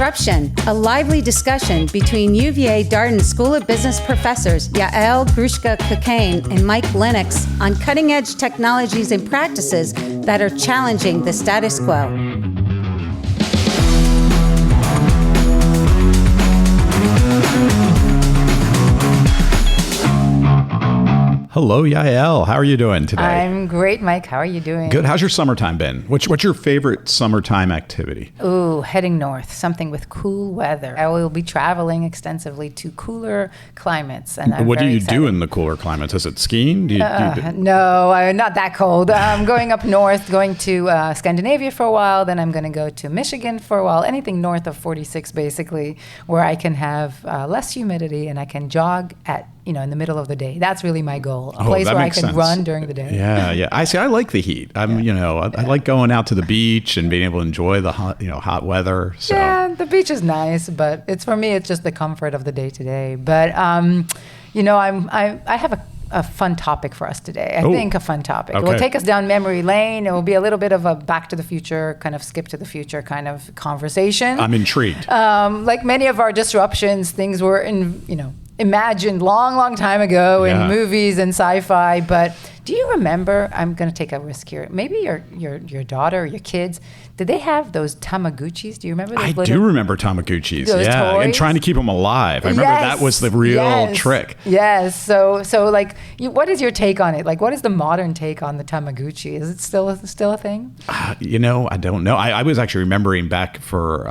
Disruption, a lively discussion between UVA Darden School of Business professors Yael Grushka-Cocaine and Mike Lennox on cutting-edge technologies and practices that are challenging the status quo. Hello, Yael. How are you doing today? I'm great, Mike. How are you doing? Good. How's your summertime been? What's your favorite summertime activity? Ooh, heading north, something with cool weather. I will be traveling extensively to cooler climates. And what do you do in the cooler climates? Is it skiing? No, not that cold. I'm going up north, going to Scandinavia for a while. Then I'm going to go to Michigan for a while. Anything north of 46, basically, where I can have less humidity and I can jog in the middle of the day. That's really my goal. A place where I can run during the day. Yeah. I like the heat. I like going out to the beach and being able to enjoy the hot weather. So. Yeah, the beach is nice, but for me, it's just the comfort of the day to day. But I have a fun topic for us today. I think a fun topic. Okay. It will take us down memory lane. It will be a little bit of a back to the future, kind of skip to the future kind of conversation. I'm intrigued. Like many of our disruptions, things were imagined long time ago in movies and sci-fi. But do you remember, I'm going to take a risk here, maybe your daughter or your kids, did they have those Tamaguchis? Do you remember those? I do remember Tamaguchis, toys? And trying to keep them alive. I remember that was the real trick. Yes. So what is your take on it? Like, what is the modern take on the Tamaguchi? Is it still a thing? I don't know. I was actually remembering back for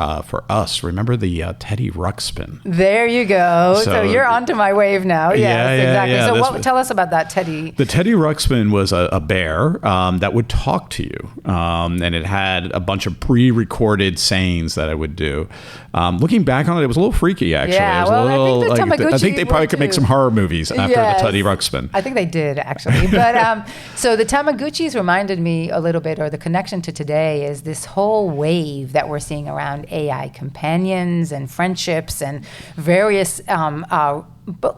us. Remember the Teddy Ruxpin? There you go. So you're onto my wave now. Yes, exactly. Yeah, so tell us about that Teddy. The Teddy Ruxpin was a bear that would talk to you, and it had a bunch of pre-recorded sayings that I would do. Looking back on it, it was a little freaky, actually. Yeah, I think they probably could make some horror movies after the Teddy Ruxpin. I think they did, actually. But so the Tamaguchis reminded me a little bit, or the connection to today is this whole wave that we're seeing around AI companions and friendships and various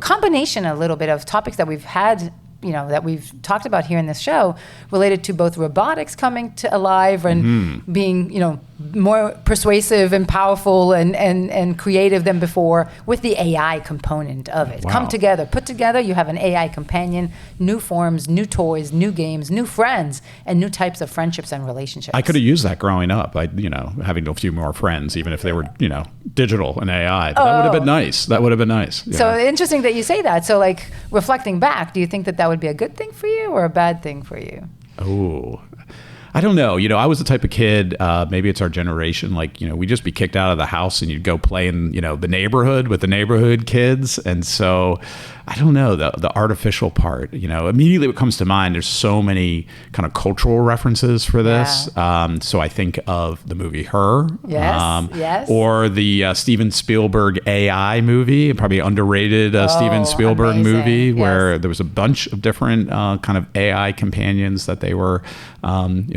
combination a little bit of topics that we've had, that we've talked about here in this show, related to both robotics coming to alive and being, more persuasive and powerful and creative than before, with the AI component of it. Wow. Put together, you have an AI companion, new forms, new toys, new games, new friends, and new types of friendships and relationships. I could have used that growing up, having a few more friends, even if they were, digital and AI. That would have been nice. So interesting that you say that. So reflecting back, do you think that would be a good thing for you or a bad thing for you? Oh, I don't know. I was the type of kid, maybe it's our generation, we'd just be kicked out of the house and you'd go play in, the neighborhood with the neighborhood kids. And so I don't know, the artificial part, immediately what comes to mind, there's so many kind of cultural references for this. Yeah. So I think of the movie Her. Yes. Or the Steven Spielberg AI movie, probably underrated Steven Spielberg movie, where there was a bunch of different kind of AI companions that they were,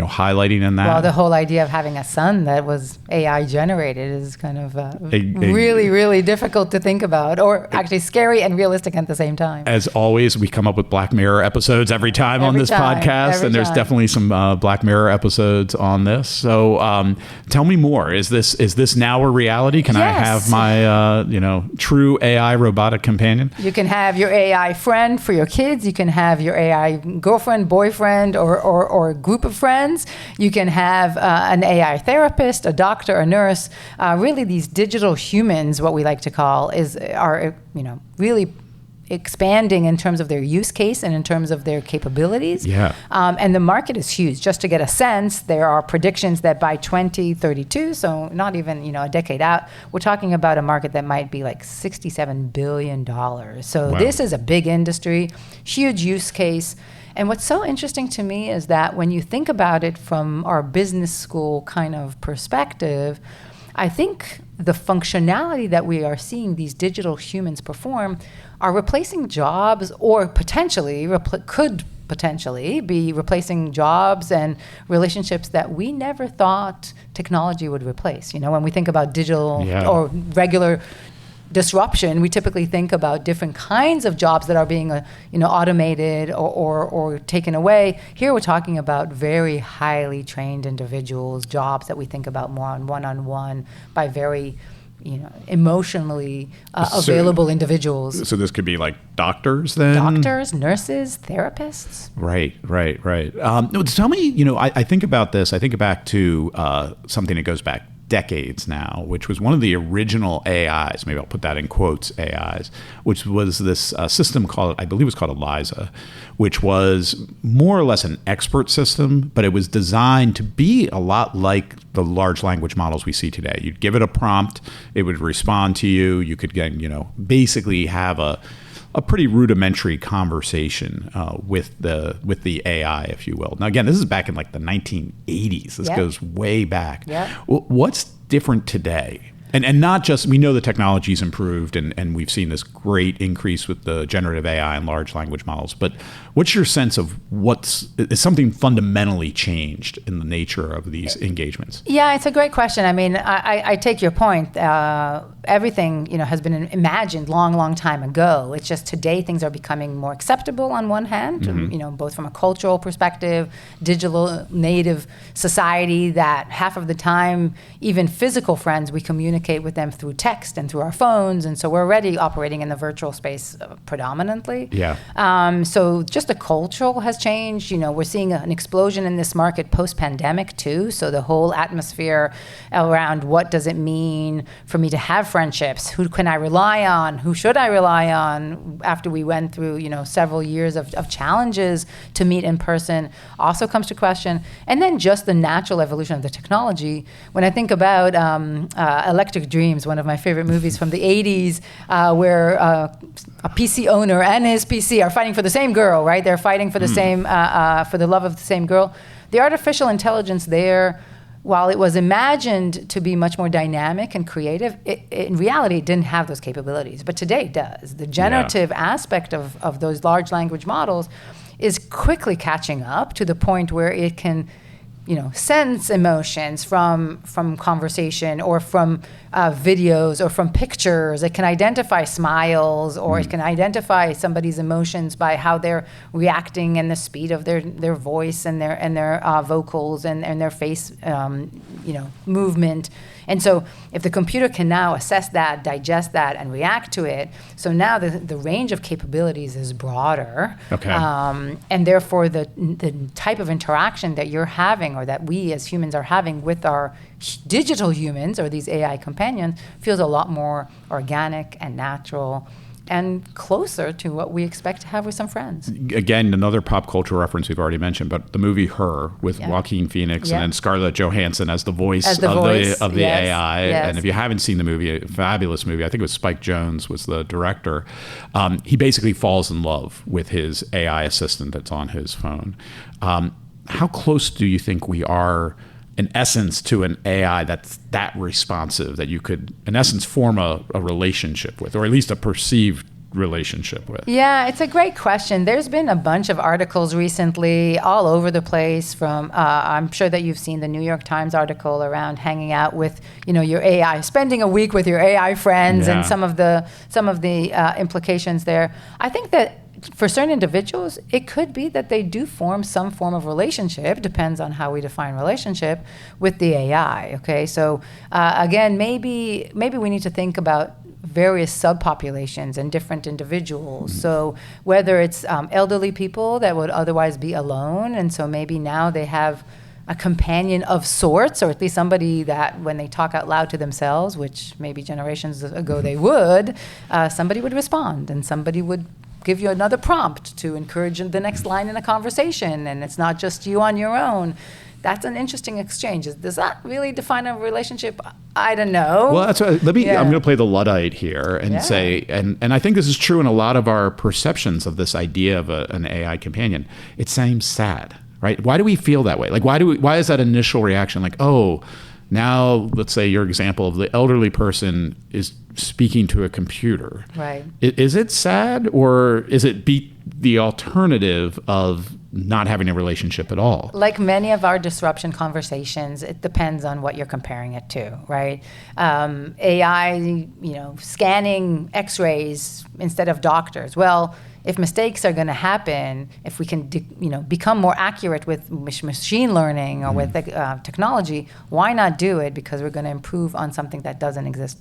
highlighting in that. Well, the whole idea of having a son that was AI generated is kind of really, really difficult to think about, or actually scary and realistic at the same time. As always, we come up with Black Mirror episodes every time on this podcast, and there's definitely some Black Mirror episodes on this. So tell me more. Is this now a reality? Can I have my true AI robotic companion? You can have your AI friend for your kids. You can have your AI girlfriend, boyfriend, or group of friends. You can have an AI therapist, a doctor, a nurse. Really, these digital humans, what we like to call, are really expanding in terms of their use case and in terms of their capabilities. Yeah. And the market is huge. Just to get a sense, there are predictions that by 2032, so not even a decade out, we're talking about a market that might be like $67 billion. So This is a big industry, huge use case. And what's so interesting to me is that when you think about it from our business school kind of perspective, I think the functionality that we are seeing these digital humans perform are replacing jobs, or could potentially be replacing jobs and relationships that we never thought technology would replace. When we think about digital or regular disruption, we typically think about different kinds of jobs that are being automated or taken away. Here we're talking about very highly trained individuals, jobs that we think about more on one-on-one by very emotionally available individuals. So this could be like doctors then? Doctors, nurses, therapists. Right. No, tell me, I think about this. I think back to something that goes back decades now, which was one of the original AIs, maybe I'll put that in quotes, AIs, which was this system called, I believe it was called ELIZA, which was more or less an expert system, but it was designed to be a lot like the large language models we see today. You'd give it a prompt, it would respond to you. You could, basically have a pretty rudimentary conversation with the AI, if you will. Now, again, this is back in like the 1980s. This goes way back. Yep. What's different today? And not just, we know the technology's improved and we've seen this great increase with the generative AI and large language models, but what's your sense of is something fundamentally changed in the nature of these engagements? Yeah, it's a great question. I mean, I take your point. Everything, has been imagined long time ago. It's just today things are becoming more acceptable on one hand, both from a cultural perspective, digital native society that half of the time, even physical friends, we communicate with them through text and through our phones. And so we're already operating in the virtual space predominantly. Yeah. So just the cultural has changed. We're seeing an explosion in this market post-pandemic too. So the whole atmosphere around what does it mean for me to have friendships? Who can I rely on? Who should I rely on? After we went through, several years of challenges to meet in person also comes to question. And then just the natural evolution of the technology. When I think about Electric Dreams, one of my favorite movies from the 80s, where a PC owner and his PC are fighting for the same girl, right? They're fighting for the same, for the love of the same girl. The artificial intelligence there, while it was imagined to be much more dynamic and creative, in reality, it didn't have those capabilities. But today it does. The generative aspect of those large language models is quickly catching up to the point where it can sense emotions from conversation or from videos or from pictures. It can identify smiles, or it can identify somebody's emotions by how they're reacting and the speed of their voice and their vocals and their face movement. And so if the computer can now assess that, digest that, and react to it, so now the range of capabilities is broader. Okay. And therefore the type of interaction that you're having, or that we as humans are having with our digital humans or these AI companions, feels a lot more organic and natural and closer to what we expect to have with some friends. Again, another pop culture reference we've already mentioned, but the movie Her with Joaquin Phoenix and then Scarlett Johansson as the voice of the AI. Yes. And if you haven't seen the movie, a fabulous movie, I think it was Spike Jonze was the director. He basically falls in love with his AI assistant that's on his phone. How close do you think we are, in essence, to an AI that's that responsive that you could, in essence, form a relationship with, or at least a perceived relationship with? Yeah, it's a great question. There's been a bunch of articles recently all over the place from, I'm sure that you've seen the New York Times article around hanging out with, your AI, spending a week with your AI friends and some of the implications there. I think that for certain individuals, it could be that they do form some form of relationship, depends on how we define relationship, with the AI, okay? So again, maybe we need to think about various subpopulations and different individuals. So whether it's elderly people that would otherwise be alone, and so maybe now they have a companion of sorts, or at least somebody that when they talk out loud to themselves, which maybe generations ago they would, somebody would respond and somebody would give you another prompt to encourage the next line in a conversation, and it's not just you on your own. That's an interesting exchange. Does that really define a relationship? I don't know. Well, that's what, I'm going to play the Luddite here and say, and I think this is true in a lot of our perceptions of this idea of an AI companion. It seems sad, right? Why do we feel that way? Like, why is that initial reaction like, oh, now let's say your example of the elderly person is speaking to a computer. Right. Is it sad, or is it the alternative of not having a relationship at all? Like many of our disruption conversations, it depends on what you're comparing it to, right? AI, scanning X-rays instead of doctors. Well, if mistakes are going to happen, if we can, become more accurate with machine learning or with technology, why not do it? Because we're going to improve on something that doesn't exist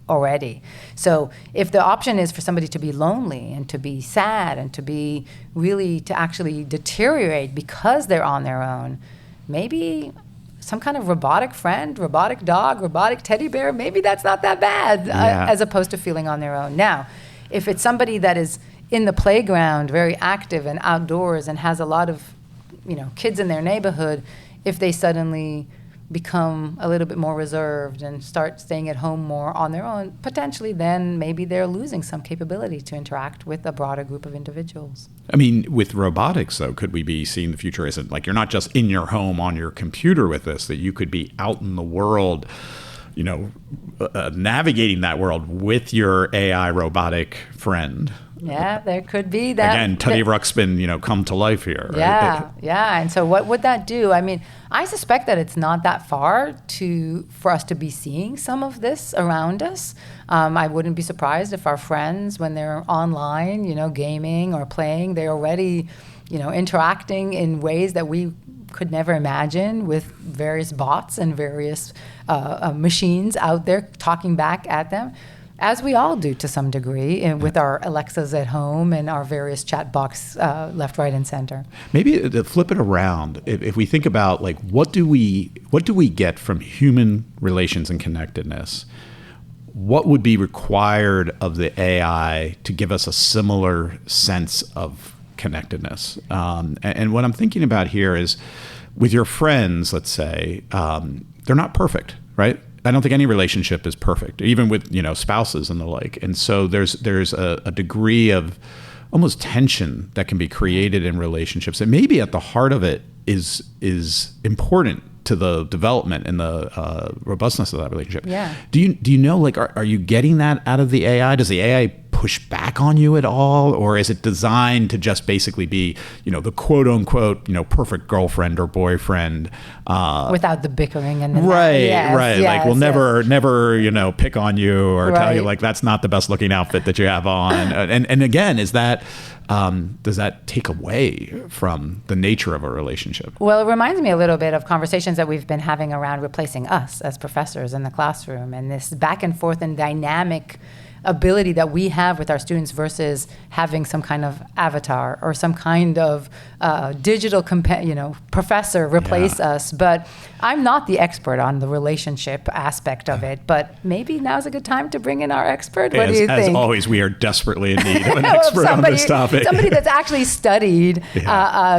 already. So if the option is for somebody to be lonely and to be sad and to be really to actually deteriorate because they're on their own, maybe some kind of robotic friend, robotic dog, robotic teddy bear, maybe that's not that bad as opposed to feeling on their own. Now, if it's somebody that is in the playground, very active and outdoors and has a lot of, kids in their neighborhood, if they suddenly become a little bit more reserved and start staying at home more on their own, potentially then maybe they're losing some capability to interact with a broader group of individuals. I mean, with robotics, though, could we be seeing the future isn't like you're not just in your home on your computer with this, that you could be out in the world, navigating that world with your AI robotic friend? Yeah, there could be that. Again, Teddy Ruxpin, come to life here. Right? Yeah. And so what would that do? I mean, I suspect that it's not that far for us to be seeing some of this around us. I wouldn't be surprised if our friends, when they're online, gaming or playing, they're already, interacting in ways that we could never imagine with various bots and various machines out there talking back at them. As we all do to some degree, and with our Alexas at home and our various chat box left, right, and center. Maybe to flip it around, if we think about like what do we get from human relations and connectedness, what would be required of the AI to give us a similar sense of connectedness? And what I'm thinking about here is with your friends, let's say, they're not perfect, right? I don't think any relationship is perfect, even with spouses and the like. And so there's a degree of almost tension that can be created in relationships, and maybe at the heart of it is important to the development and the robustness of that relationship. Yeah. Do you know, like, are you getting that out of the AI? Does the AI push back on you at all, or is it designed to just basically be, the quote unquote, perfect girlfriend or boyfriend, without the bickering and the right? Yes, like we'll never pick on you or tell you like that's not the best looking outfit that you have on. And again, is that does that take away from the nature of a relationship? Well, it reminds me a little bit of conversations that we've been having around replacing us as professors in the classroom, and this back and forth and dynamic ability that we have with our students versus having some kind of avatar or some kind of digital professor replace us. But I'm not the expert on the relationship aspect of it, but maybe now's a good time to bring in our expert. What do you think? As always, we are desperately in need of an expert on this topic. Somebody that's actually studied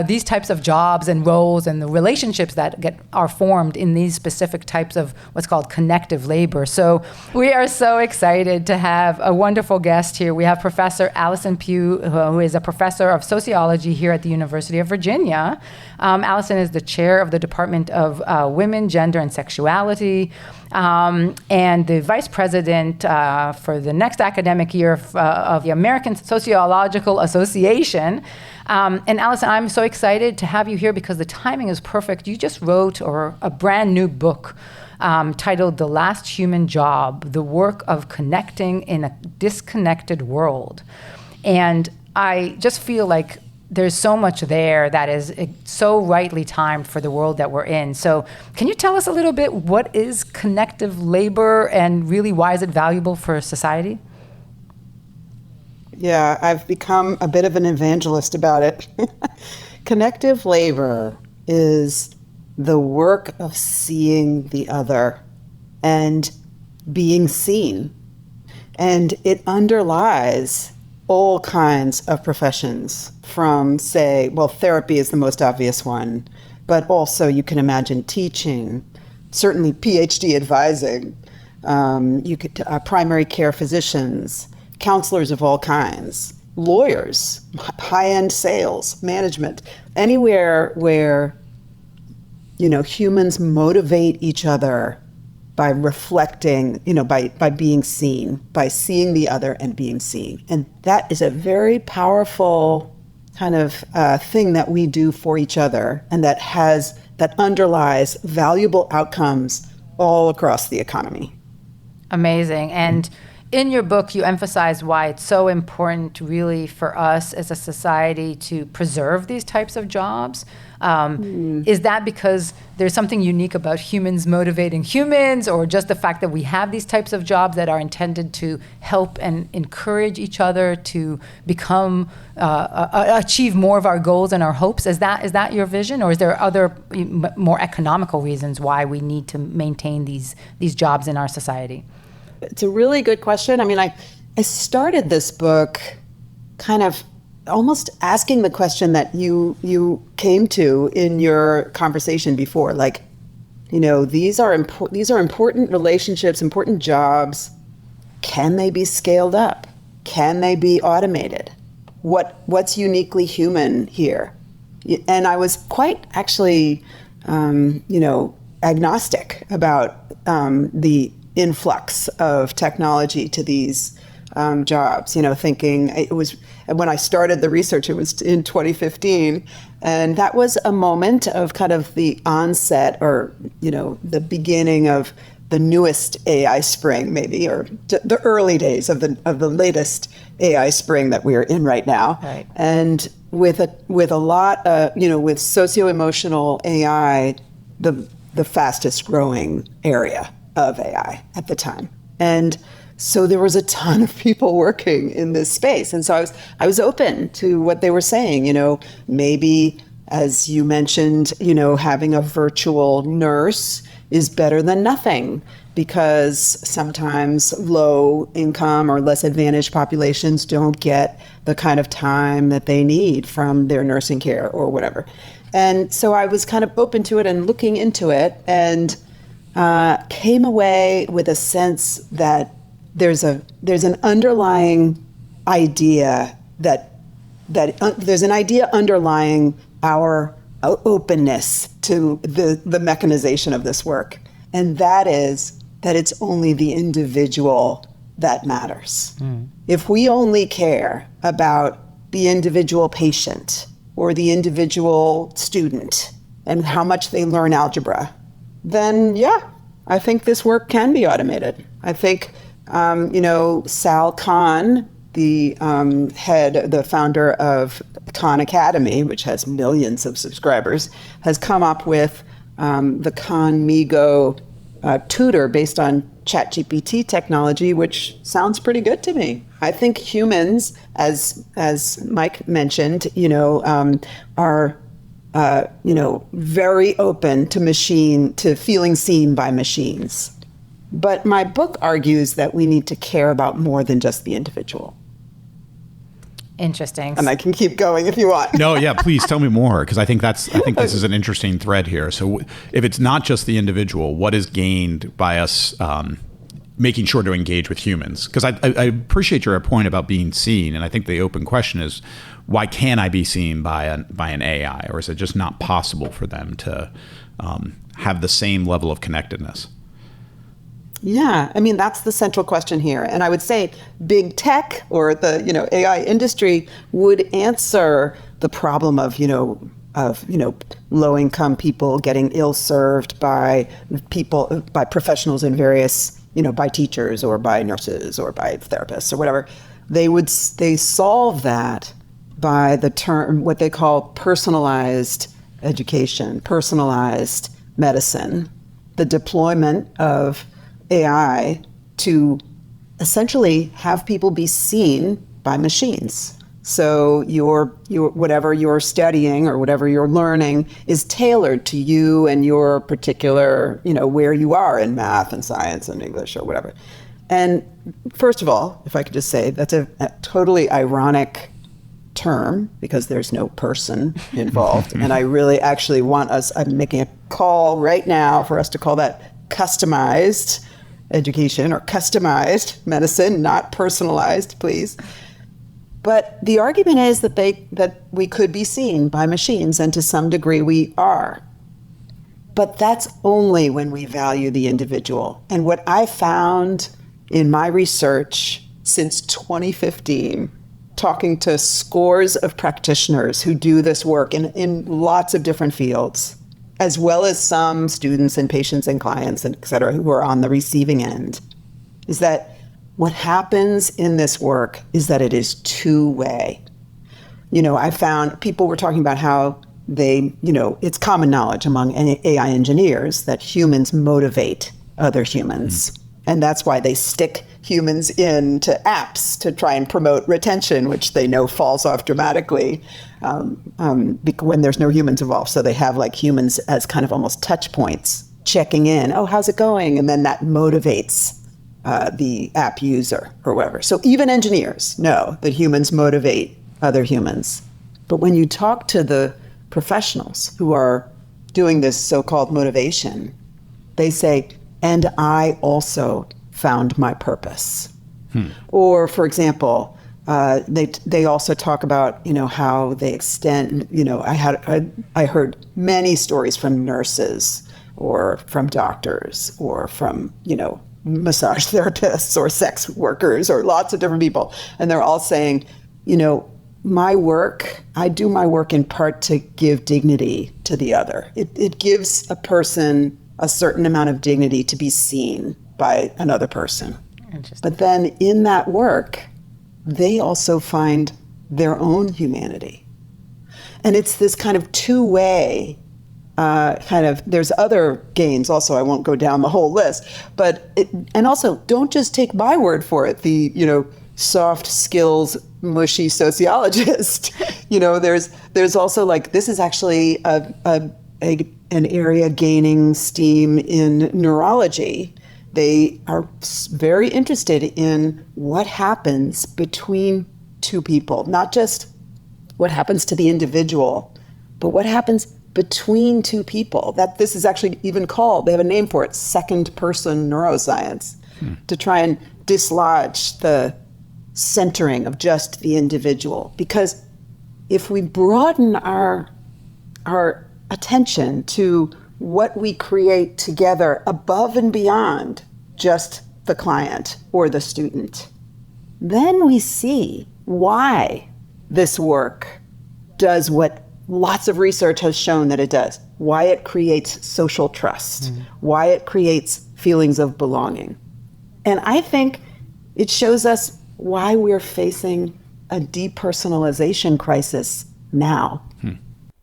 these types of jobs and roles and the relationships that are formed in these specific types of what's called connective labor. So we are so excited to have a wonderful guest here. We have Professor Allison Pugh, who is a professor of sociology here at the University of Virginia. Allison is the chair of the Department of Women, Gender, and Sexuality, and the vice president for the next academic year of the American Sociological Association. And Allison, I'm so excited to have you here because the timing is perfect. You just wrote a brand new book titled The Last Human Job, The Work of Connecting in a Disconnected World. And I just feel like there's so much there that is so rightly timed for the world that we're in. So can you tell us a little bit, what is connective labor and really why is it valuable for society? Yeah, I've become a bit of an evangelist about it. Connective labor is the work of seeing the other and being seen. And it underlies all kinds of professions from, say, therapy is the most obvious one, but also you can imagine teaching, certainly PhD advising, you could primary care physicians, counselors of all kinds, lawyers, high-end sales, management, anywhere where humans motivate each other by reflecting, by being seen, by seeing the other and being seen. And that is a very powerful kind of thing that we do for each other, and that underlies valuable outcomes all across the economy. Amazing. And in your book, you emphasize why it's so important really for us as a society to preserve these types of jobs. Is that because there's something unique about humans motivating humans, or just the fact that we have these types of jobs that are intended to help and encourage each other to become, achieve more of our goals and our hopes? Is that your vision, or is there other more economical reasons why we need to maintain these jobs in our society? It's a really good question. I mean, I started this book kind of almost asking the question that you came to in your conversation before, like, these are important relationships, important jobs. Can they be scaled up? Can they be automated? What's uniquely human here? And I was quite actually, agnostic about the influx of technology to these jobs, thinking it was, when I started the research, it was in 2015. And that was a moment of kind of the onset, or, the beginning of the newest AI spring, maybe, or the early days of the latest AI spring that we are in right now. Right. And with a lot, with socio-emotional AI, the fastest growing area of AI at the time. And so there was a ton of people working in this space. And so I was open to what they were saying, maybe, as you mentioned, having a virtual nurse is better than nothing, because sometimes low income or less advantaged populations don't get the kind of time that they need from their nursing care or whatever. And so I was kind of open to it and looking into it, and came away with a sense that there's an underlying idea there's an idea underlying our openness to the mechanization of this work, and that is that it's only the individual that matters. If we only care about the individual patient or the individual student and how much they learn algebra, then I think this work can be automated. I think Sal Khan, the founder of Khan Academy, which has millions of subscribers, has come up with the Khan Migo tutor based on ChatGPT technology, which sounds pretty good to me. I think humans, as Mike mentioned, are very open to feeling seen by machines. But my book argues that we need to care about more than just the individual. Interesting. And I can keep going if you want. No, yeah, please tell me more, because I think this is an interesting thread here. So if it's not just the individual, what is gained by us making sure to engage with humans? Because I appreciate your point about being seen, and I think the open question is, why can't I be seen by an AI, or is it just not possible for them to have the same level of connectedness? Yeah, I mean, that's the central question here. And I would say big tech or the AI industry would answer the problem of low income people getting ill served by professionals in various, by teachers or by nurses or by therapists or whatever. They solve that by the term, what they call personalized education, personalized medicine, the deployment of AI to essentially have people be seen by machines. So your whatever you're studying or whatever you're learning is tailored to you and your particular, where you are in math and science and English or whatever. And first of all, if I could just say, that's a totally ironic term, because there's no person involved. And I really actually want I'm making a call right now for us to call that customized education or customized medicine, not personalized, please. But the argument is that we could be seen by machines, and to some degree we are. But that's only when we value the individual. And what I found in my research since 2015, talking to scores of practitioners who do this work in lots of different fields, as well as some students and patients and clients and et cetera who are on the receiving end, is that what happens in this work is that it is two-way. I found people were talking about how it's common knowledge among AI engineers that humans motivate other humans. And that's why they stick humans into apps to try and promote retention, which they know falls off dramatically when there's no humans involved. So they have like humans as kind of almost touch points, checking in. Oh, how's it going? And then that motivates the app user or whatever. So even engineers know that humans motivate other humans. But when you talk to the professionals who are doing this so-called motivation, they say, and I also found my purpose. Or, for example, they also talk about, how they extend, I heard many stories from nurses or from doctors or from, massage therapists or sex workers or lots of different people. And they're all saying, I do my work in part to give dignity to the other. It gives a person a certain amount of dignity to be seen by another person. But then in that work, they also find their own humanity. And it's this kind of two-way there's other gains also. I won't go down the whole list, and also don't just take my word for it. The, soft skills, mushy sociologist, there's also like, this is actually an area gaining steam in neurology. They are very interested in what happens between two people, not just what happens to the individual, but what happens between two people. That this is actually even called, they have a name for it, second person neuroscience, to try and dislodge the centering of just the individual. Because if we broaden our attention to what we create together above and beyond just the client or the student, then we see why this work does what lots of research has shown that it does, why it creates social trust, why it creates feelings of belonging. And I think it shows us why we're facing a depersonalization crisis now,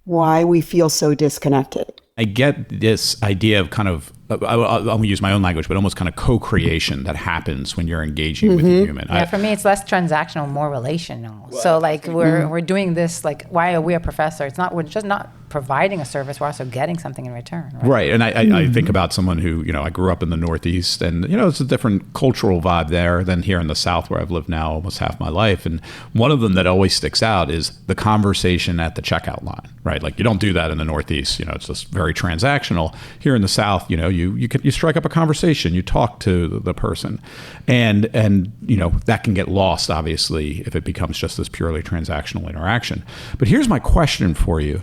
why we feel so disconnected. I get this idea of kind of, I'll use my own language, but almost kind of co-creation that happens when you're engaging with a human. Yeah, for me, it's less transactional, more relational. So like we're doing this, like, why are we a professor? We're just not providing a service, we're also getting something in return. Right. And I think about someone who, I grew up in the Northeast, and, it's a different cultural vibe there than here in the South, where I've lived now almost half my life. And one of them that always sticks out is the conversation at the checkout line, right? Like, you don't do that in the Northeast, it's just very transactional. Here in the South, you strike up a conversation, you talk to the person, and that can get lost, obviously, if it becomes just this purely transactional interaction. But here's my question for you.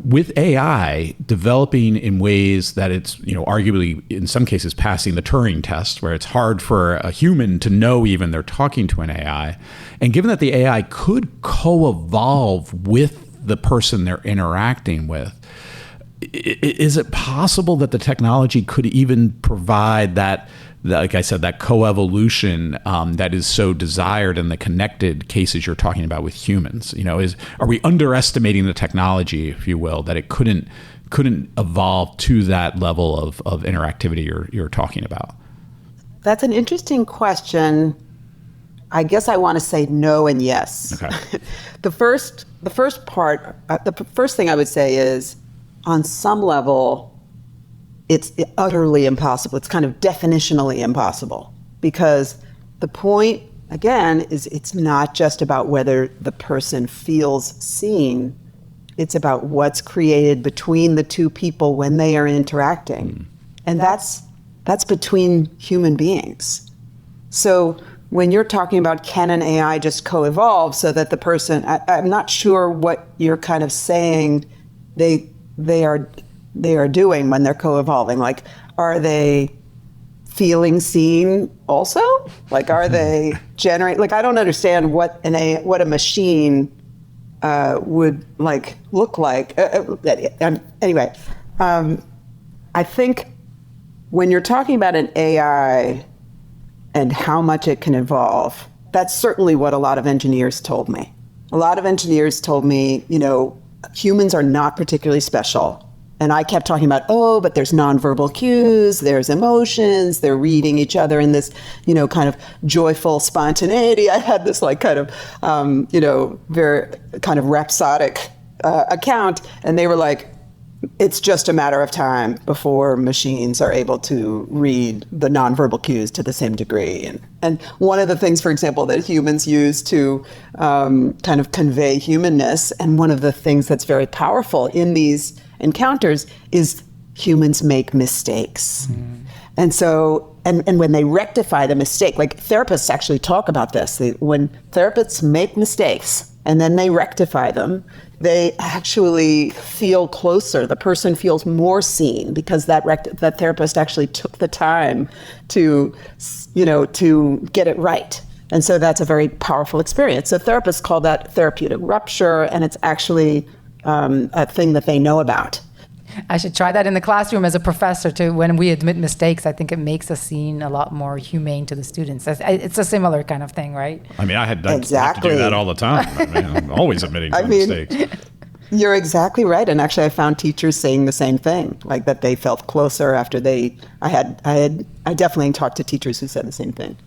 With AI developing in ways that it's, arguably in some cases passing the Turing test, where it's hard for a human to know even they're talking to an AI, and given that the AI could co-evolve with the person they're interacting with, is it possible that the technology could even provide that, like I said, that coevolution that is so desired in the connected cases you're talking about with humans? Are we underestimating the technology, if you will, that it couldn't evolve to that level of interactivity you're talking about? That's an interesting question. I guess I want to say no and yes. Okay. The first thing I would say is, on some level, it's utterly impossible. It's kind of definitionally impossible, because the point, again, is it's not just about whether the person feels seen. It's about what's created between the two people when they are interacting. And that's between human beings. So when you're talking about, can an AI just co-evolve so that the person, I'm not sure what you're kind of saying they are doing when they're co-evolving. Like, are they feeling seen also? Like, are they generate? Like, I don't understand what a machine would like look like. Anyway, I think when you're talking about an AI, and how much it can evolve. That's certainly what a lot of engineers told me. A lot of engineers told me, humans are not particularly special. And I kept talking about, but there's nonverbal cues, there's emotions, they're reading each other in this, kind of joyful spontaneity. I had this very kind of rhapsodic account, and they were like, it's just a matter of time before machines are able to read the nonverbal cues to the same degree. And one of the things, for example, that humans use to kind of convey humanness, and one of the things that's very powerful in these encounters is humans make mistakes. And so, and when they rectify the mistake, like therapists actually talk about this, when therapists make mistakes and then they rectify them, they actually feel closer. The person feels more seen because that therapist actually took the time to get it right. And so that's a very powerful experience. So therapists call that therapeutic rupture, and it's actually a thing that they know about. I should try that in the classroom as a professor too. When we admit mistakes, I think it makes us seem a lot more humane to the students. It's a similar kind of thing, right? I mean, I have to do that all the time. I mean, I'm always admitting to mistakes. You're exactly right. And actually, I found teachers saying the same thing, like that they felt closer after I definitely talked to teachers who said the same thing.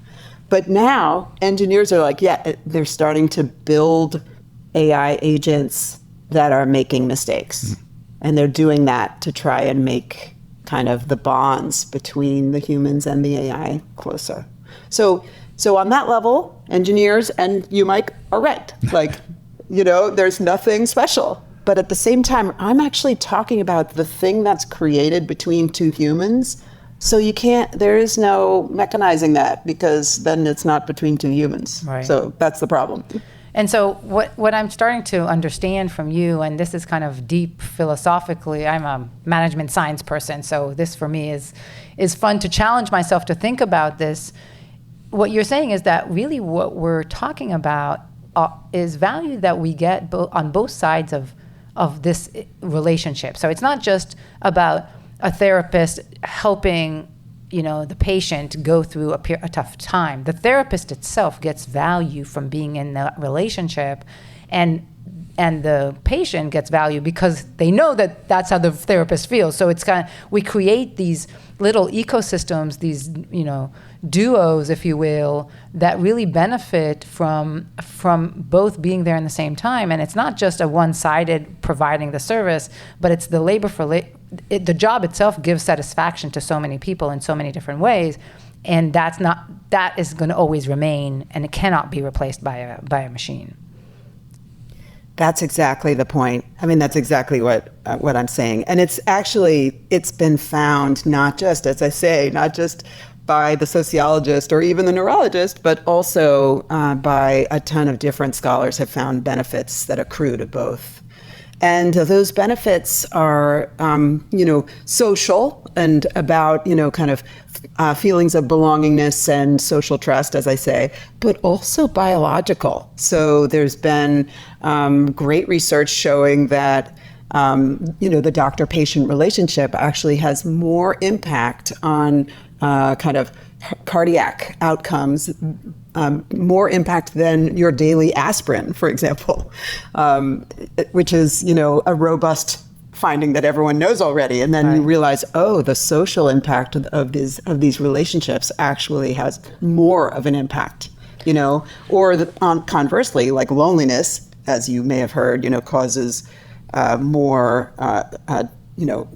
But now engineers are like, they're starting to build AI agents that are making mistakes. And they're doing that to try and make kind of the bonds between the humans and the AI closer. So on that level, engineers and you, Mike, are right. Like, there's nothing special. But at the same time, I'm actually talking about the thing that's created between two humans. So there is no mechanizing that, because then it's not between two humans. Right. So that's the problem. And so what I'm starting to understand from you, and this is kind of deep philosophically, I'm a management science person, so this for me is fun to challenge myself to think about this. What you're saying is that really what we're talking about is value that we get on both sides of this relationship. So it's not just about a therapist helping the patient go through a tough time. The therapist itself gets value from being in that relationship, and the patient gets value because they know that that's how the therapist feels. So it's we create these little ecosystems, these duos, if you will, that really benefit from both being there in the same time. And it's not just a one-sided providing the service, but it's the labor for the job itself gives satisfaction to so many people in so many different ways, and that is going to always remain, and it cannot be replaced by a machine. That's exactly the point. I mean, that's exactly what I'm saying, and it's been found not just, as I say, not just by the sociologist or even the neurologist, but also by a ton of different scholars have found benefits that accrue to both. And those benefits are, social and about, kind of feelings of belongingness and social trust, as I say, but also biological. So there's been great research showing that, the doctor-patient relationship actually has more impact on kind of cardiac outcomes, more impact than your daily aspirin, for example, which is, a robust finding that everyone knows already. And then you realize, the social impact of these relationships actually has more of an impact, or conversely, like loneliness, as you may have heard, causes more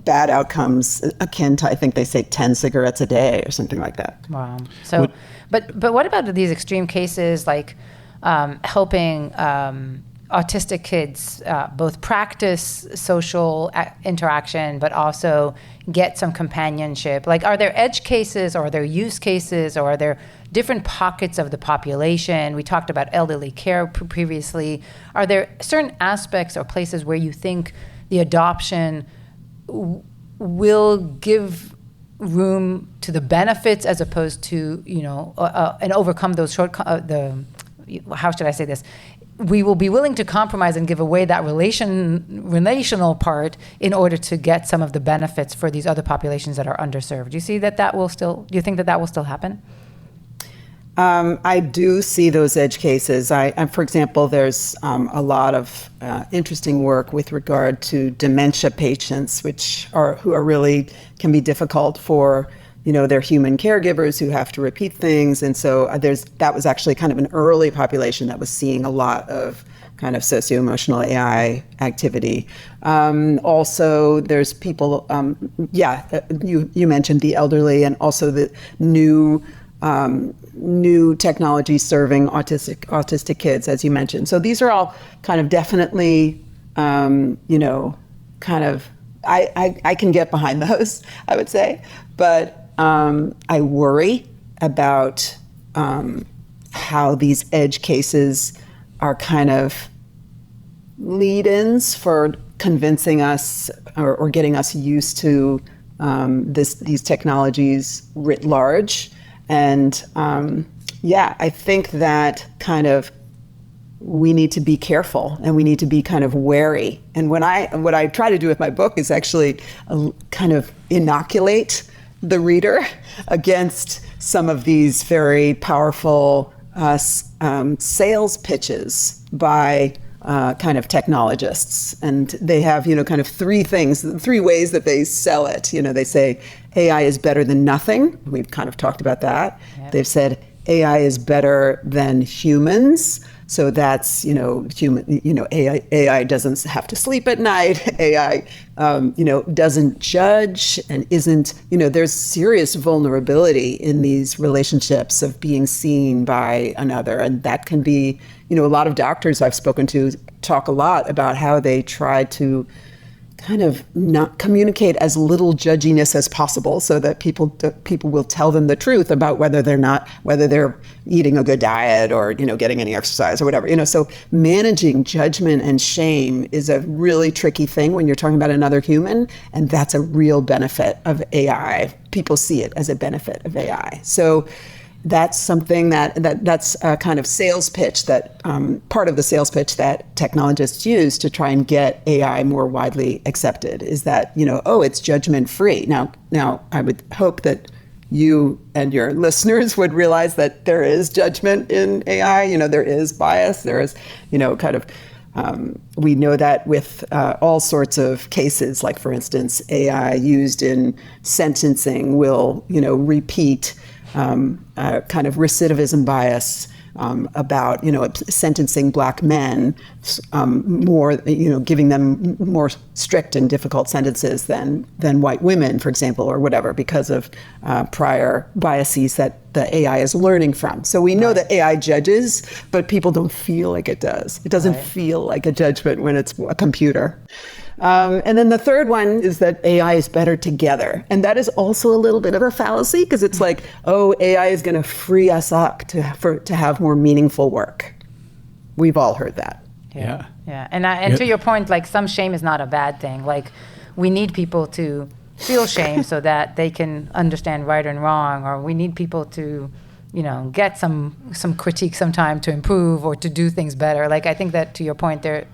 bad outcomes akin to, I think they say 10 cigarettes a day or something like that. Wow. So, but what about these extreme cases, like helping autistic kids both practice social interaction, but also get some companionship? Like, are there edge cases, or are there use cases, or are there different pockets of the population? We talked about elderly care previously. Are there certain aspects or places where you think the adoption will give room to the benefits as opposed to, and overcome those how should I say this? We will be willing to compromise and give away that relational part in order to get some of the benefits for these other populations that are underserved. Do you see that do you think that will still happen? I do see those edge cases. For example, there's a lot of interesting work with regard to dementia patients, who are really can be difficult for their human caregivers who have to repeat things, and so that was actually kind of an early population that was seeing a lot of kind of socio-emotional AI activity. Also, there's people. You mentioned the elderly, and also the new technology serving autistic kids, as you mentioned. So these are all kind of definitely, kind of, I can get behind those, I would say. But I worry about how these edge cases are kind of lead-ins for convincing us or getting us used to these technologies writ large. And I think that kind of we need to be careful and we need to be kind of wary. And what I try to do with my book is actually kind of inoculate the reader against some of these very powerful sales pitches by kind of technologists. And they have, kind of three ways that they sell it. They say AI is better than nothing. We've kind of talked about that. Yep. They've said AI is better than humans. So that's, AI doesn't have to sleep at night. AI, doesn't judge and isn't, there's serious vulnerability in these relationships of being seen by another. And that can be, a lot of doctors I've spoken to talk a lot about how they try to kind of not communicate as little judginess as possible so that people will tell them the truth about whether they're eating a good diet or, getting any exercise or whatever, so managing judgment and shame is a really tricky thing when you're talking about another human. And that's a real benefit of AI. People see it as a benefit of AI. So that's something that's a kind of sales pitch that part of the sales pitch that technologists use to try and get AI more widely accepted is that, it's judgment free. Now I would hope that you and your listeners would realize that there is judgment in AI. There is bias. There is, kind of, we know that with all sorts of cases, like for instance, AI used in sentencing will, repeat kind of recidivism bias about, sentencing Black men more, giving them more strict and difficult sentences than white women, for example, or whatever, because of prior biases that the AI is learning from. So we know that AI judges, but people don't feel like it does. It doesn't feel like a judgment when it's a computer. And then the third one is that AI is better together. And that is also a little bit of a fallacy because it's like, AI is going to free us up to have more meaningful work. We've all heard that. Yeah. And to your point, like some shame is not a bad thing. Like we need people to feel shame so that they can understand right and wrong, or we need people to, get some critique sometime to improve or to do things better. Like I think that to your point there,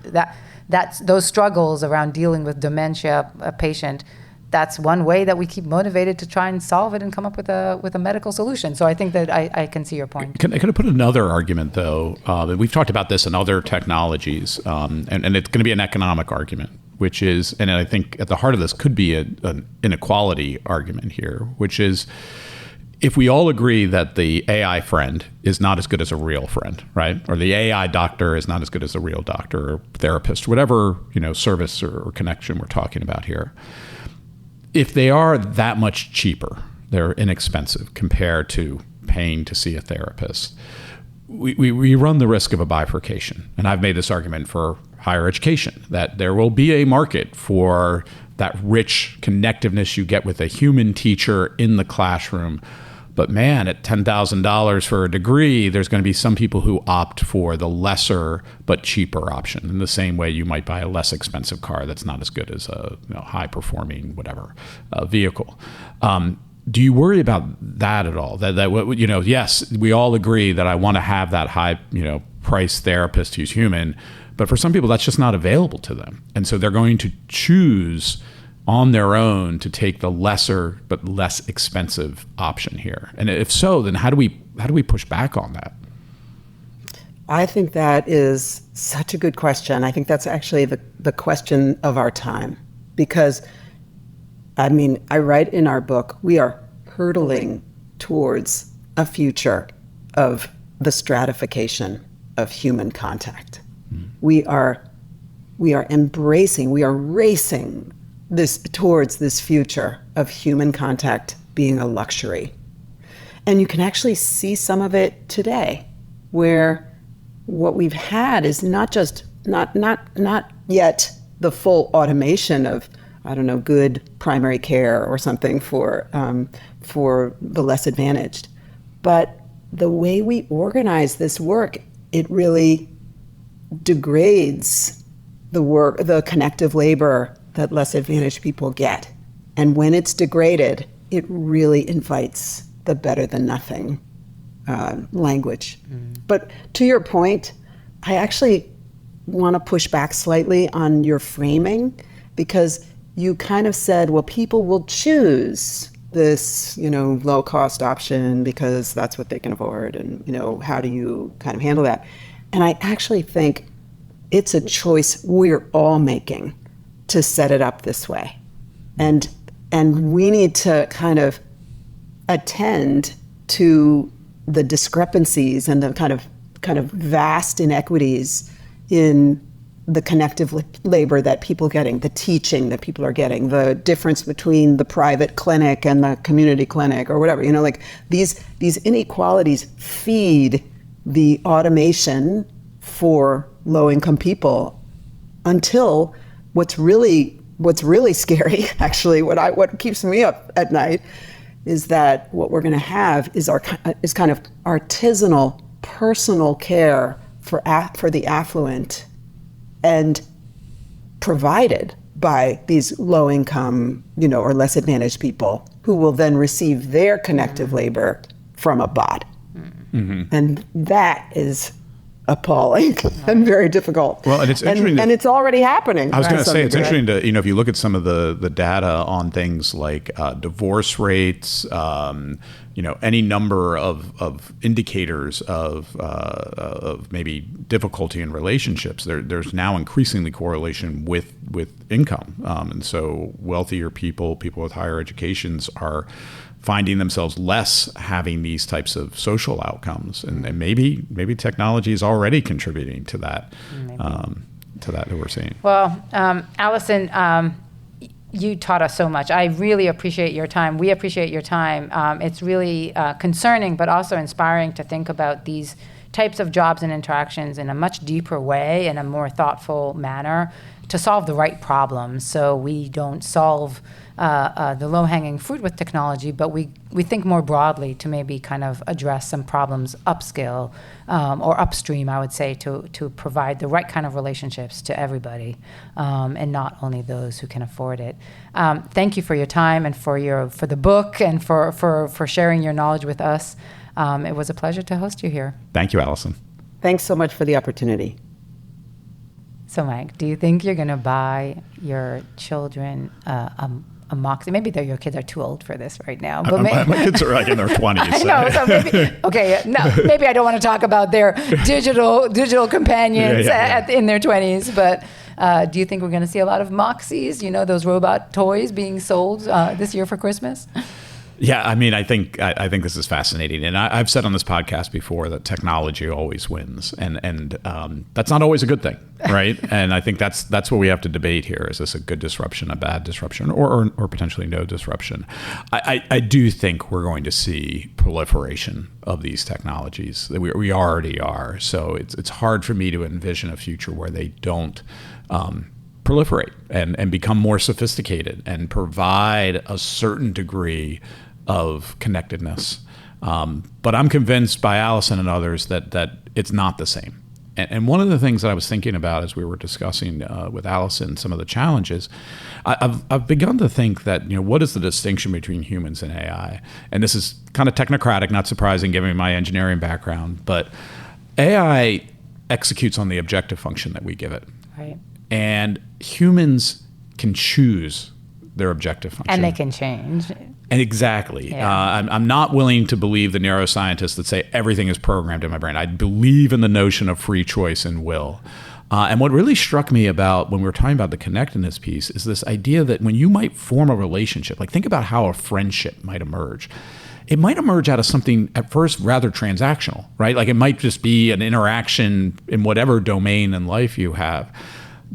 that's those struggles around dealing with dementia, a patient, that's one way that we keep motivated to try and solve it and come up with a medical solution. So I think that I can see your point. Can I put another argument, though? We've talked about this in other technologies, and it's going to be an economic argument, which is, and I think at the heart of this could be an inequality argument here, which is, if we all agree that the AI friend is not as good as a real friend, right? Or the AI doctor is not as good as a real doctor or therapist, whatever, service or connection we're talking about here. If they are that much cheaper, they're inexpensive compared to paying to see a therapist, we run the risk of a bifurcation. And I've made this argument for higher education, that there will be a market for that rich connectiveness you get with a human teacher in the classroom. But man, at $10,000 for a degree, there's going to be some people who opt for the lesser but cheaper option. In the same way, you might buy a less expensive car that's not as good as a high-performing whatever vehicle. Do you worry about that at all? That yes, we all agree that I want to have that high price therapist who's human, but for some people that's just not available to them, and so they're going to choose on their own to take the lesser but less expensive option here? And if so, then how do we push back on that? I think that is such a good question. I think that's actually the question of our time, because I write in our book, we are hurtling towards a future of the stratification of human contact. We are racing towards this future of human contact being a luxury. And you can actually see some of it today, where what we've had is not yet the full automation of, good primary care or something for the less advantaged. But the way we organize this work, it really degrades the connective labor that less advantaged people get. And when it's degraded, it really invites the better than nothing language. But to your point, I actually want to push back slightly on your framing, because you kind of said, well, people will choose this, low cost option because that's what they can afford. And, how do you kind of handle that? And I actually think it's a choice we're all making to set it up this way. And we need to kind of attend to the discrepancies and the kind of vast inequities in the connective labor that people are getting, the teaching that people are getting, the difference between the private clinic and the community clinic or whatever. These inequalities feed the automation for low-income people, until what's really scary, actually, what keeps me up at night, is that what we're going to have is kind of artisanal, personal care for the affluent, and provided by these low-income, or less advantaged people, who will then receive their connective labor from a bot. Mm-hmm. And that is appalling and very difficult. Well, and it's interesting, and it's already happening. I was going to say, it's interesting to, if you look at some of the data on things like divorce rates, any number of indicators of maybe difficulty in relationships, there's now increasingly correlation with income. And so wealthier people with higher educations are finding themselves less having these types of social outcomes, and maybe technology is already contributing to that, that we're seeing. Well, Allison, you taught us so much. I really appreciate your time. We appreciate your time. It's really concerning, but also inspiring to think about these types of jobs and interactions in a much deeper way, in a more thoughtful manner, to solve the right problems. So we don't solve the low-hanging fruit with technology, but we think more broadly to maybe kind of address some problems upscale or upstream, I would say, to provide the right kind of relationships to everybody, and not only those who can afford it. Thank you for your time and for the book and for sharing your knowledge with us. It was a pleasure to host you here. Thank you, Allison. Thanks so much for the opportunity. So, Mike, do you think you're going to buy your children a Moxie? Maybe your kids are too old for this right now. But my kids are like in their 20s. I know. So maybe I don't want to talk about their digital companions in their 20s. But do you think we're going to see a lot of Moxies? Those robot toys being sold this year for Christmas? Yeah, I think this is fascinating, and I've said on this podcast before that technology always wins, and that's not always a good thing, right? And I think that's what we have to debate here: is this a good disruption, a bad disruption, or potentially no disruption? I do think we're going to see proliferation of these technologies. We already are. So it's hard for me to envision a future where they don't proliferate and become more sophisticated and provide a certain degree of connectedness. But I'm convinced by Allison and others that it's not the same. And one of the things that I was thinking about as we were discussing with Allison some of the challenges, I've begun to think that, what is the distinction between humans and AI? And this is kind of technocratic, not surprising given my engineering background, but AI executes on the objective function that we give it. Right. And humans can choose their objective function. And they can change. And exactly. Yeah. I'm not willing to believe the neuroscientists that say everything is programmed in my brain. I believe in the notion of free choice and will. And what really struck me about when we were talking about the connectedness piece is this idea that when you might form a relationship, like think about how a friendship might emerge. It might emerge out of something at first rather transactional, right? Like it might just be an interaction in whatever domain in life you have.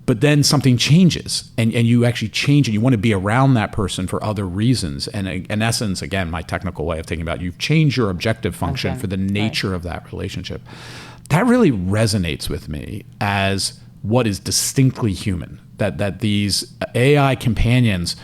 But then something changes and you actually change and you want to be around that person for other reasons. And in essence, again, my technical way of thinking about it, you've changed your objective function for the nature of that relationship. That really resonates with me as what is distinctly human, that these AI companions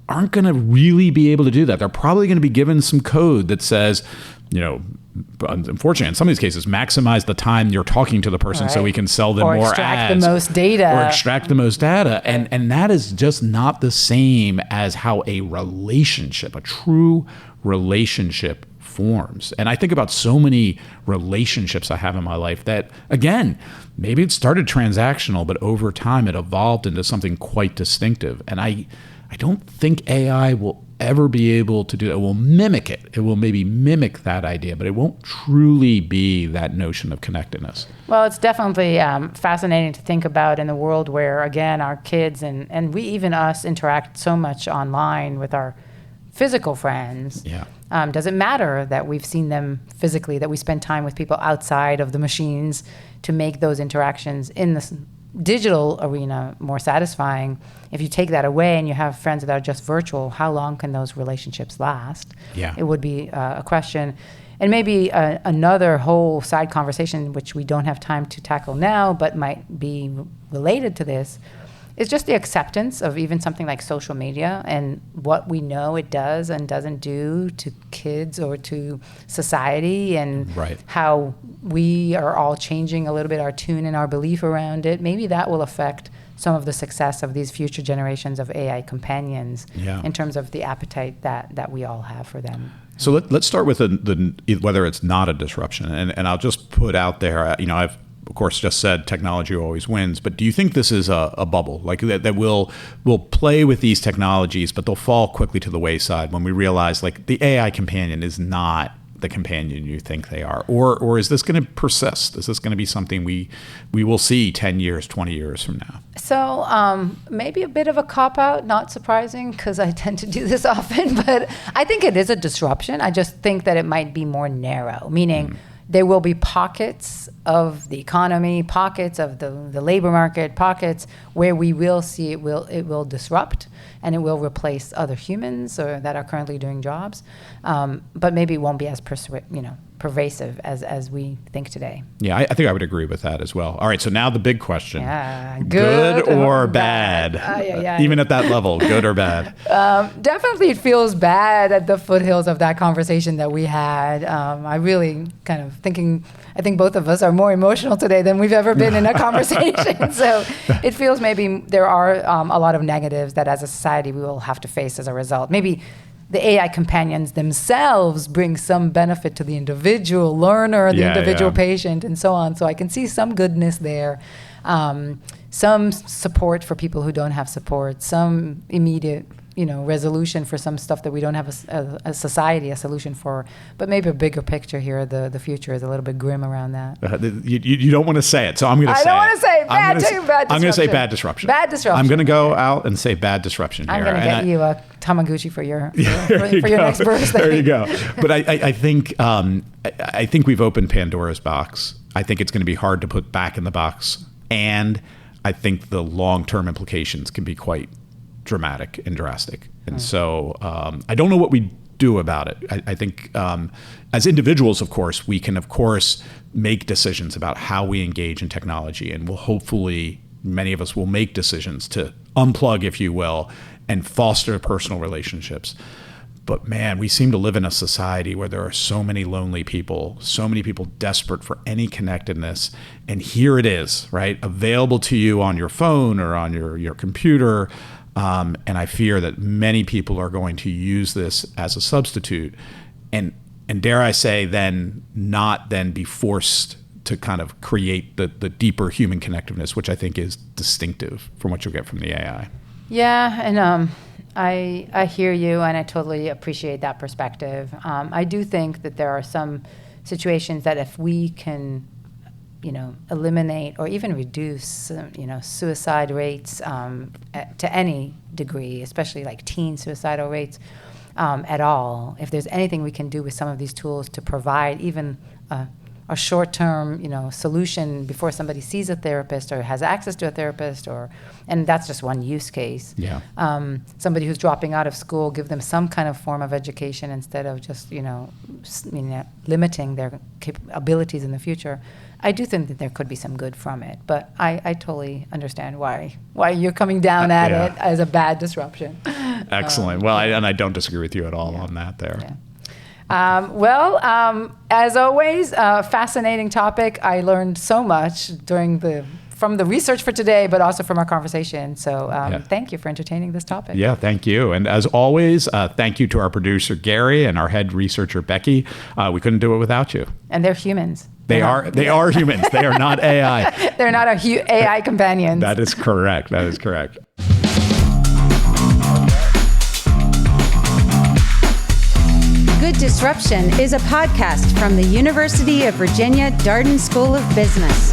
aren't going to really be able to do that. They're probably going to be given some code that says, unfortunately, in some of these cases, maximize the time you're talking to the person so we can sell them more ads. Or extract the most data. Or extract the most data. And that is just not the same as how a relationship, a true relationship forms. And I think about so many relationships I have in my life that, again, maybe it started transactional, but over time it evolved into something quite distinctive. And I don't think AI will ever be able to do that. It will mimic it. It will maybe mimic that idea, but it won't truly be that notion of connectedness. Well, it's definitely fascinating to think about in the world where, again, our kids and we, even us, interact so much online with our physical friends. Yeah. Does it matter that we've seen them physically, that we spend time with people outside of the machines to make those interactions in the digital arena more satisfying? If you take that away and you have friends that are just virtual, how long can those relationships last? Yeah. It would be a question. And maybe another whole side conversation, which we don't have time to tackle now, but might be related to this, is just the acceptance of even something like social media and what we know it does and doesn't do to kids or to society, and how we are all changing a little bit our tune and our belief around it. Maybe that will affect some of the success of these future generations of AI companions in terms of the appetite that we all have for them. So let's start with whether it's not a disruption. And I'll just put out there, I've of course just said technology always wins, but do you think this is a bubble, like that we'll play with these technologies, but they'll fall quickly to the wayside when we realize like the AI companion is not the companion you think they are? Or is this going to persist? Is this going to be something we will see 10 years, 20 years from now? So maybe a bit of a cop-out, not surprising, because I tend to do this often, but I think it is a disruption. I just think that it might be more narrow, meaning there will be pockets of the economy, pockets of the labor market, pockets where we will see it will disrupt, and it will replace other humans or that are currently doing jobs, but maybe it won't be as pervasive as we think today. Yeah, I think I would agree with that as well. All right, so now the big question. Yeah, good or bad? Even at that level, good or bad? Definitely it feels bad at the foothills of that conversation that we had. I really kind of I think both of us are more emotional today than we've ever been in a conversation. So it feels maybe there are a lot of negatives that as a society we will have to face as a result. Maybe the AI companions themselves bring some benefit to the individual learner, the individual patient, and so on. So I can see some goodness there, some support for people who don't have support, some immediate resolution for some stuff that we don't have a society a solution for. But maybe a bigger picture here, the future is a little bit grim around that. You don't want to say it, so I'm going to say it. I don't want to say bad disruption. I'm going to say bad disruption. Bad disruption. I'm going to go out and say bad disruption here. I'm going to get you a Tamagotchi for your next birthday. There you go. But I think we've opened Pandora's box. I think it's going to be hard to put back in the box, and I think the long-term implications can be quite dramatic and drastic. And so I don't know what we do about it. I think as individuals, of course, we can, of course, make decisions about how we engage in technology, and we'll hopefully, many of us will make decisions to unplug, if you will, and foster personal relationships. But man, we seem to live in a society where there are so many lonely people, so many people desperate for any connectedness. And here it is, right? Available to you on your phone or on your computer. And I fear that many people are going to use this as a substitute, and dare I say, then not be forced to kind of create the deeper human connectiveness, which I think is distinctive from what you'll get from the AI. Yeah, and I hear you, and I totally appreciate that perspective. I do think that there are some situations that if we can, eliminate or even reduce, suicide rates to any degree, especially like teen suicidal rates at all. If there's anything we can do with some of these tools to provide even a short-term, solution before somebody sees a therapist or has access to a therapist, and that's just one use case. Yeah. Somebody who's dropping out of school, give them some kind of form of education instead of just, limiting their abilities in the future. I do think that there could be some good from it, but I totally understand why you're coming down at it as a bad disruption. Excellent. I don't disagree with you at all on that there. Yeah. As always, fascinating topic. I learned so much from the research for today, but also from our conversation. So thank you for entertaining this topic. Yeah, thank you. And as always, thank you to our producer, Gary, and our head researcher, Becky. We couldn't do it without you. And they're humans. They are humans. They are not AI. They're not our AI companions. That is correct. Good Disruption is a podcast from the University of Virginia Darden School of Business.